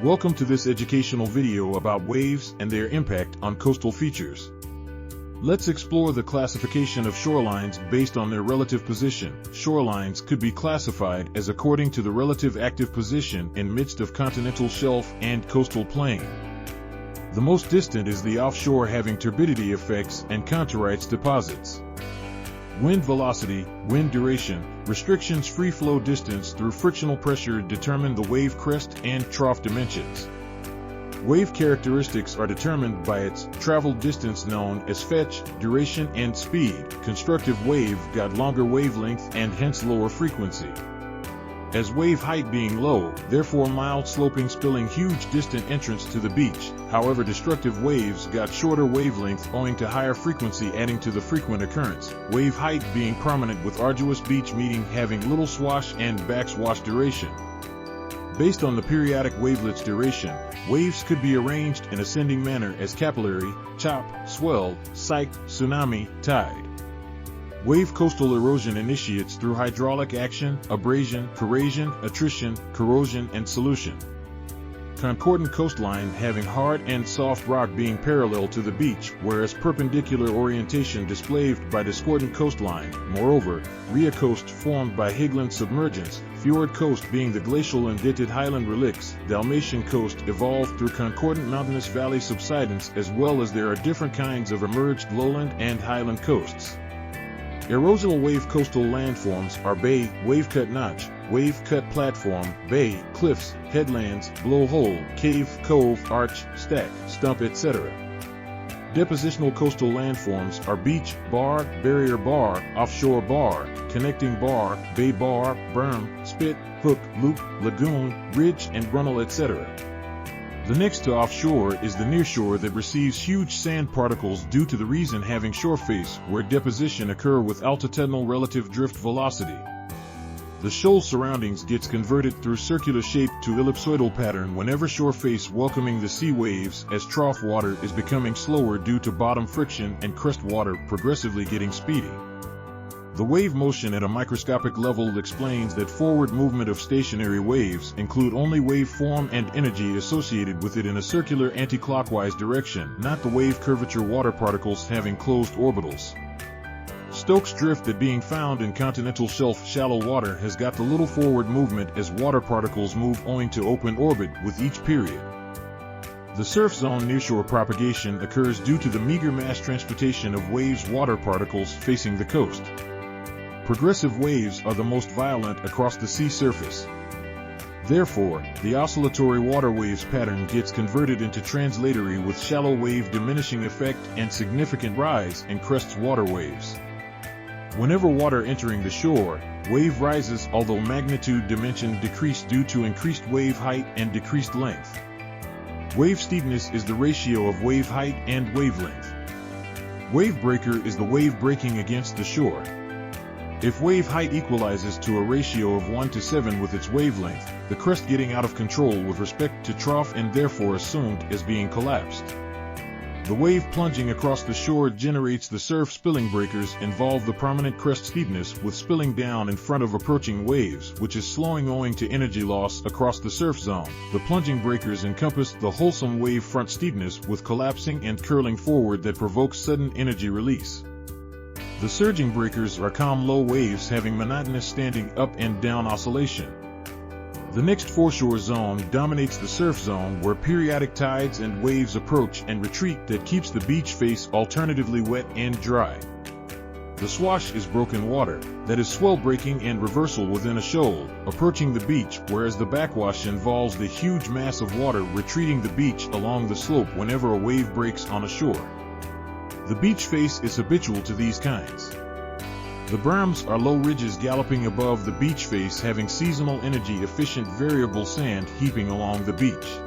Welcome to this educational video about waves and their impact on coastal features. Let's explore the classification of shorelines based on their relative position. Shorelines could be classified as according to the relative active position in midst of continental shelf and coastal plain. The most distant is the offshore, having turbidity effects and contorites deposits. Wind velocity, wind duration, restrictions, free flow distance through frictional pressure determine the wave crest and trough dimensions. Wave characteristics are determined by its traveled distance, known as fetch, duration, and speed. Constructive wave got longer wavelength and hence lower frequency. As wave height being low, therefore mild sloping, spilling, huge distant entrance to the beach. However, destructive waves got shorter wavelength owing to higher frequency, adding to the frequent occurrence. Wave height being prominent with arduous beach meeting, having little swash and backswash duration. Based on the periodic wavelets duration, waves could be arranged in ascending manner as capillary, chop, swell, cyc, tsunami, tide. Wave coastal erosion initiates through hydraulic action, abrasion, corrasion, attrition, corrosion, and solution. Concordant coastline having hard and soft rock being parallel to the beach, whereas perpendicular orientation displayed by discordant coastline. Moreover, Ria coast formed by Higland submergence, fjord coast being the glacial indented highland relics, Dalmatian coast evolved through concordant mountainous valley subsidence, as well as there are different kinds of emerged lowland and highland coasts. Erosional wave coastal landforms are bay, wave-cut notch, wave-cut platform, bay, cliffs, headlands, blowhole, cave, cove, arch, stack, stump, etc. Depositional coastal landforms are beach, bar, barrier bar, offshore bar, connecting bar, bay bar, berm, spit, hook, loop, lagoon, ridge, and runnel, etc. The next to offshore is the nearshore that receives huge sand particles due to the reason having shore face, where deposition occur with altitudinal relative drift velocity. The shoal surroundings gets converted through circular shape to ellipsoidal pattern whenever shore face welcoming the sea waves, as trough water is becoming slower due to bottom friction and crest water progressively getting speedy. The wave motion at a microscopic level explains that forward movement of stationary waves include only wave form and energy associated with it in a circular anti-clockwise direction, not the wave curvature water particles having closed orbitals. Stokes drift that being found in continental shelf shallow water has got the little forward movement as water particles move owing to open orbit with each period. The surf zone nearshore propagation occurs due to the meager mass transportation of waves water particles facing the coast. Progressive waves are the most violent across the sea surface. Therefore, the oscillatory water waves pattern gets converted into translatory with shallow wave diminishing effect and significant rise in crests water waves. Whenever water entering the shore, wave rises, although magnitude dimension decrease due to increased wave height and decreased length. Wave steepness is the ratio of wave height and wavelength. Wave breaker is the wave breaking against the shore. If wave height equalizes to a ratio of 1 to 7 with its wavelength, the crest getting out of control with respect to trough and therefore assumed as being collapsed. The wave plunging across the shore generates the surf spilling breakers, involve the prominent crest steepness with spilling down in front of approaching waves, which is slowing owing to energy loss across the surf zone. The plunging breakers encompass the wholesome wave front steepness with collapsing and curling forward that provokes sudden energy release. The surging breakers are calm low waves having monotonous standing up and down oscillation. The next foreshore zone dominates the surf zone, where periodic tides and waves approach and retreat that keeps the beach face alternatively wet and dry. The swash is broken water, that is swell breaking and reversal within a shoal, approaching the beach, whereas the backwash involves the huge mass of water retreating the beach along the slope whenever a wave breaks on a shore. The beach face is habitual to these kinds. The berms are low ridges galloping above the beach face, having seasonal energy efficient variable sand heaping along the beach.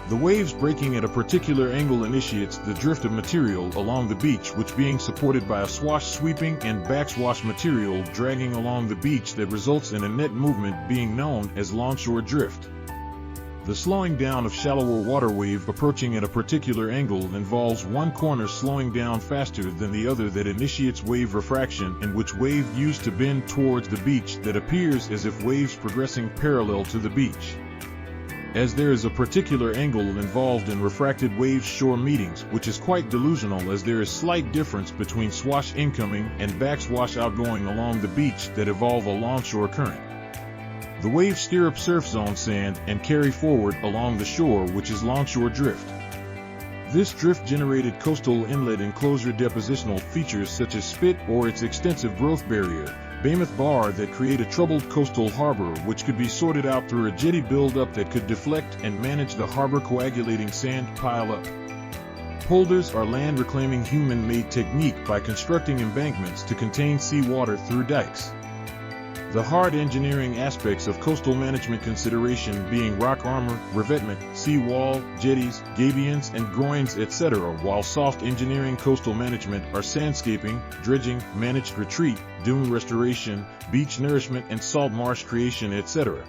The waves breaking at a particular angle initiates the drift of material along the beach, which being supported by a swash sweeping and backswash material dragging along the beach that results in a net movement being known as longshore drift. The slowing down of shallower water wave approaching at a particular angle involves one corner slowing down faster than the other that initiates wave refraction, in which wave used to bend towards the beach that appears as if waves progressing parallel to the beach. as there is a particular angle involved in refracted waves shore meetings, which is quite delusional, as there is slight difference between swash incoming and backswash outgoing along the beach that evolve a longshore current. The waves steer up surf zone sand and carry forward along the shore, which is longshore drift. This drift-generated coastal inlet enclosure depositional features such as spit or its extensive growth barrier, behemoth bar, that create a troubled coastal harbor which could be sorted out through a jetty buildup that could deflect and manage the harbor coagulating sand pile-up. Polders are land reclaiming human-made technique by constructing embankments to contain seawater through dikes. The hard engineering aspects of coastal management consideration being rock armor, revetment, seawall, jetties, gabions and groins, etc., while soft engineering coastal management are sandscaping, dredging, managed retreat, dune restoration, beach nourishment and salt marsh creation, etc.